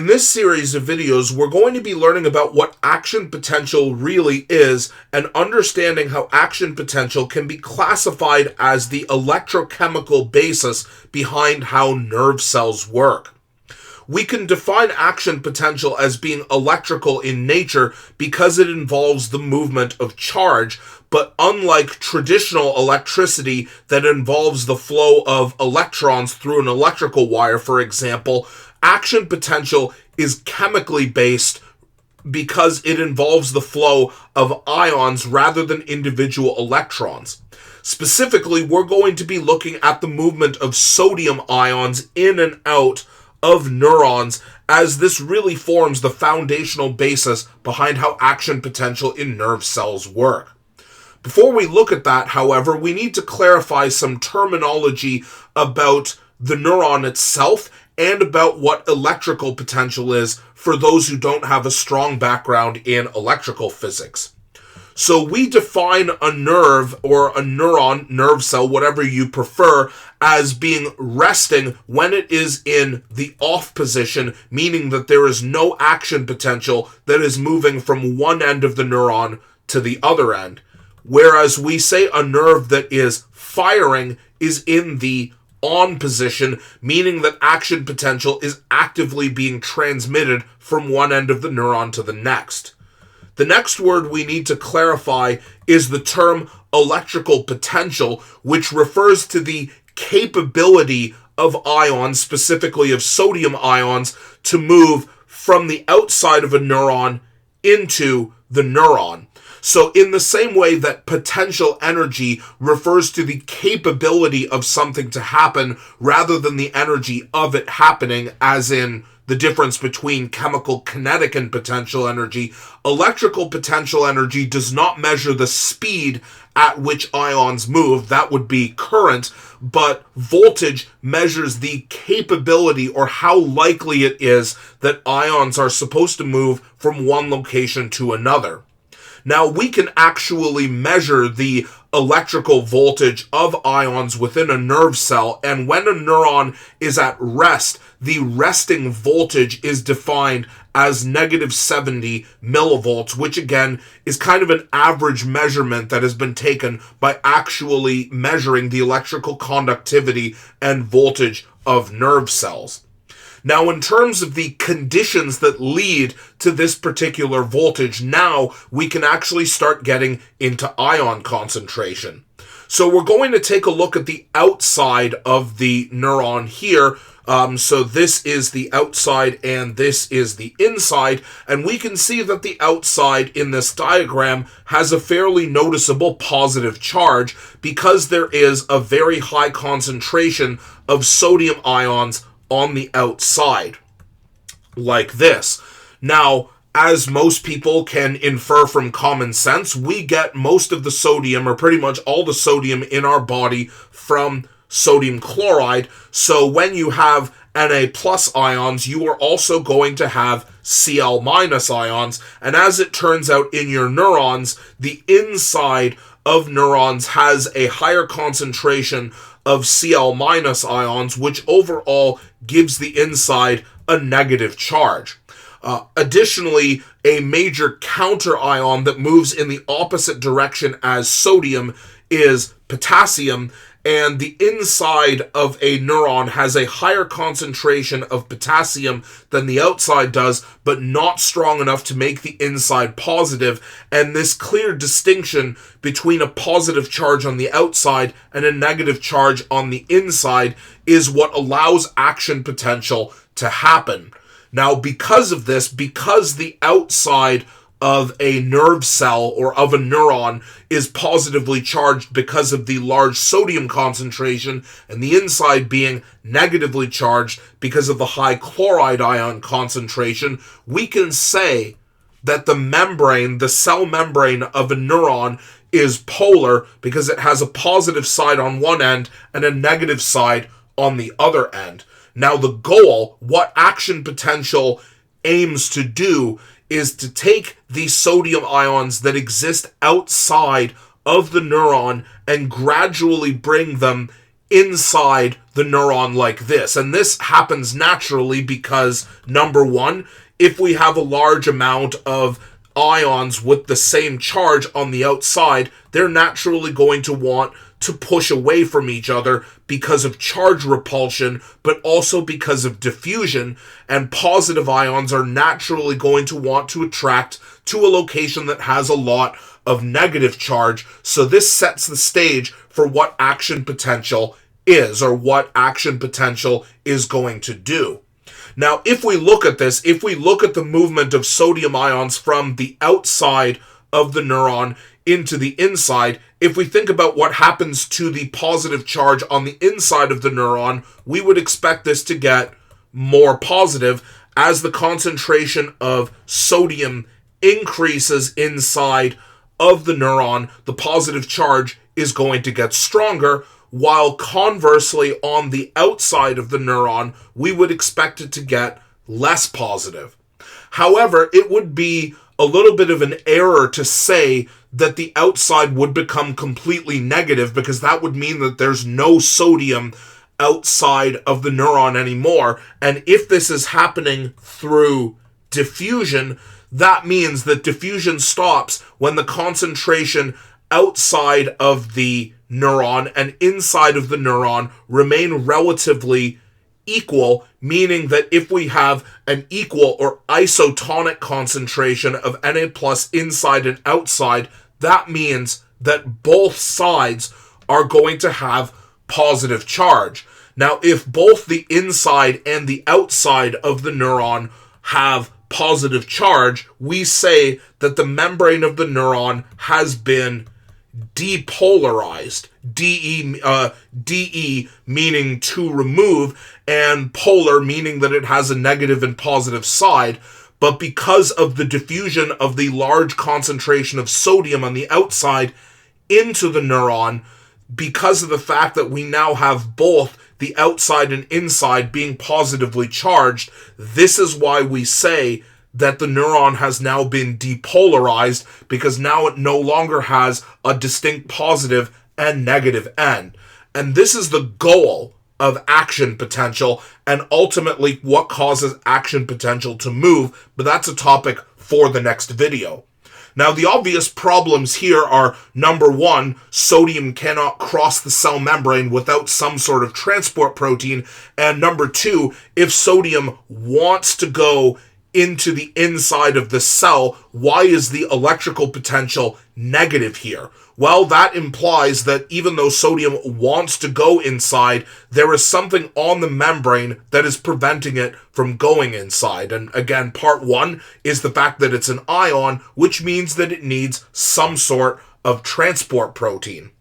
In this series of videos, we're going to be learning about what action potential really is and understanding how action potential can be classified as the electrochemical basis behind how nerve cells work. We can define action potential as being electrical in nature because it involves the movement of charge, but unlike traditional electricity that involves the flow of electrons through an electrical wire, for example, action potential is chemically based because it involves the flow of ions rather than individual electrons. Specifically, we're going to be looking at the movement of sodium ions in and out of neurons, as this really forms the foundational basis behind how action potential in nerve cells work. Before we look at that, however, we need to clarify some terminology about the neuron itself and about what electrical potential is for those who don't have a strong background in electrical physics. So we define a nerve or a neuron, nerve cell, whatever you prefer, as being resting when it is in the off position, meaning that there is no action potential that is moving from one end of the neuron to the other end. Whereas we say a nerve that is firing is in the on position, meaning that action potential is actively being transmitted from one end of the neuron to the next. The next word we need to clarify is the term electrical potential, which refers to the capability of ions, specifically of sodium ions, to move from the outside of a neuron into the neuron. So in the same way that potential energy refers to the capability of something to happen rather than the energy of it happening, as in the difference between chemical kinetic and potential energy, electrical potential energy does not measure the speed at which ions move. That would be current, but voltage measures the capability or how likely it is that ions are supposed to move from one location to another. Now, we can actually measure the electrical voltage of ions within a nerve cell, and when a neuron is at rest, the resting voltage is defined as negative 70 millivolts, which again is kind of an average measurement that has been taken by actually measuring the electrical conductivity and voltage of nerve cells. Now, in terms of the conditions that lead to this particular voltage, now we can actually start getting into ion concentration. So we're going to take a look at the outside of the neuron here. So this is the outside and this is the inside, and we can see that the outside in this diagram has a fairly noticeable positive charge because there is a very high concentration of sodium ions on the outside, like this. Now, as most people can infer from common sense, we get most of the sodium, or pretty much all the sodium in our body, from sodium chloride. So when you have Na plus ions, you are also going to have Cl minus ions. And as it turns out in your neurons, the inside of neurons has a higher concentration of Cl minus ions, which overall gives the inside a negative charge. Additionally, a major counter ion that moves in the opposite direction as sodium is potassium, and the inside of a neuron has a higher concentration of potassium than the outside does, but not strong enough to make the inside positive. And this clear distinction between a positive charge on the outside and a negative charge on the inside is what allows action potential to happen. Now, because of this, because the outside of a nerve cell or of a neuron is positively charged because of the large sodium concentration, and the inside being negatively charged because of the high chloride ion concentration, we can say that the membrane, the cell membrane of a neuron, is polar because it has a positive side on one end and a negative side on the other end. Now, the goal, what action potential aims to do, is to take these sodium ions that exist outside of the neuron and gradually bring them inside the neuron like this. And this happens naturally because, number one, if we have a large amount of ions with the same charge on the outside, they're naturally going to want to push away from each other because of charge repulsion, but also because of diffusion, and positive ions are naturally going to want to attract to a location that has a lot of negative charge. So this sets the stage for what action potential is, or what action potential is going to do. Now, if we look at this, if we look at the movement of sodium ions from the outside of the neuron into the inside, if we think about what happens to the positive charge on the inside of the neuron, we would expect this to get more positive as the concentration of sodium increases inside of the neuron. The positive charge is going to get stronger, while conversely on the outside of the neuron, we would expect it to get less positive. However, it would be a little bit of an error to say that the outside would become completely negative, because that would mean that there's no sodium outside of the neuron anymore. And if this is happening through diffusion, that means that diffusion stops when the concentration outside of the neuron and inside of the neuron remain relatively equal, meaning that if we have an equal or isotonic concentration of Na plus inside and outside, that means that both sides are going to have positive charge. Now, if both the inside and the outside of the neuron have positive charge, we say that the membrane of the neuron has been depolarized. De meaning to remove, and polar meaning that it has a negative and positive side. But because of the diffusion of the large concentration of sodium on the outside into the neuron, because of the fact that we now have both the outside and inside being positively charged, this is why we say that the neuron has now been depolarized, because now it no longer has a distinct positive and negative end. And this is the goal of action potential, and ultimately what causes action potential to move, but that's a topic for the next video. Now, the obvious problems here are, number one, sodium cannot cross the cell membrane without some sort of transport protein, and number two, if sodium wants to go into the inside of the cell, why is the electrical potential negative here? Well, that implies that even though sodium wants to go inside, there is something on the membrane that is preventing it from going inside. And again, part one is the fact that it's an ion, which means that it needs some sort of transport protein.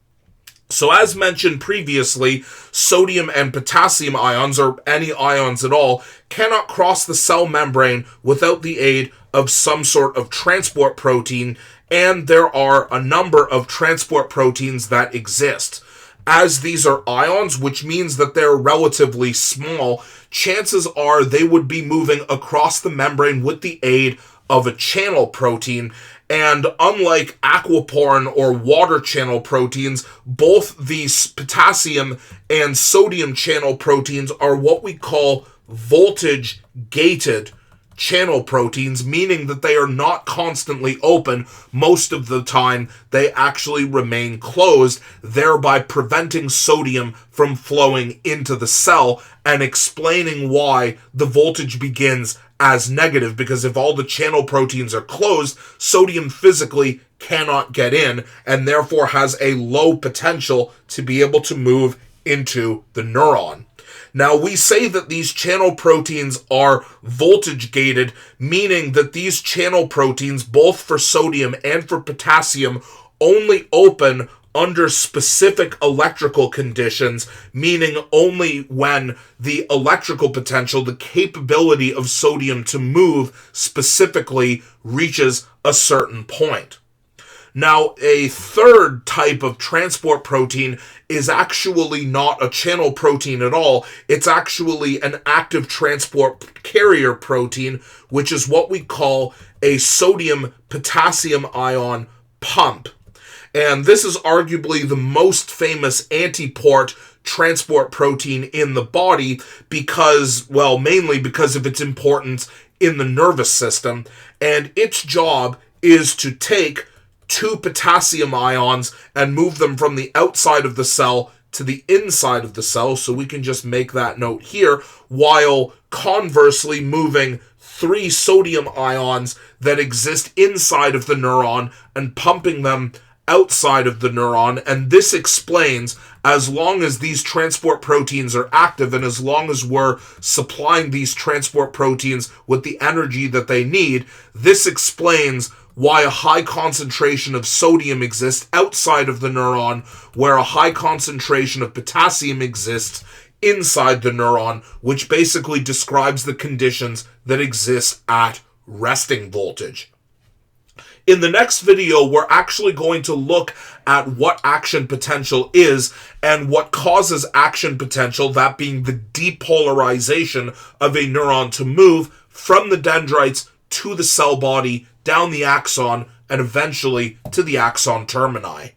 So as mentioned previously, sodium and potassium ions, or any ions at all, cannot cross the cell membrane without the aid of some sort of transport protein, and there are a number of transport proteins that exist. As these are ions, which means that they're relatively small, chances are they would be moving across the membrane with the aid of a channel protein. And unlike aquaporin or water channel proteins, both these potassium and sodium channel proteins are what we call voltage-gated channel proteins, meaning that they are not constantly open. Most of the time, they actually remain closed, thereby preventing sodium from flowing into the cell, and explaining why the voltage begins as negative, because if all the channel proteins are closed, sodium physically cannot get in, and therefore has a low potential to be able to move into the neuron. Now, we say that these channel proteins are voltage gated, meaning that these channel proteins, both for sodium and for potassium, only open under specific electrical conditions, meaning only when the electrical potential, the capability of sodium to move specifically, reaches a certain point. Now, a third type of transport protein is actually not a channel protein at all. It's actually an active transport carrier protein, which is what we call a sodium-potassium ion pump. And this is arguably the most famous antiport transport protein in the body because, well, mainly because of its importance in the nervous system. And its job is to take two potassium ions and move them from the outside of the cell to the inside of the cell. So we can just make that note here, while conversely moving 3 sodium ions that exist inside of the neuron and pumping them outside of the neuron. And this explains, as long as these transport proteins are active and as long as we're supplying these transport proteins with the energy that they need, this explains why a high concentration of sodium exists outside of the neuron, where a high concentration of potassium exists inside the neuron, which basically describes the conditions that exist at resting voltage. In the next video, we're actually going to look at what action potential is and what causes action potential, that being the depolarization of a neuron to move from the dendrites to the cell body, down the axon, and eventually to the axon termini.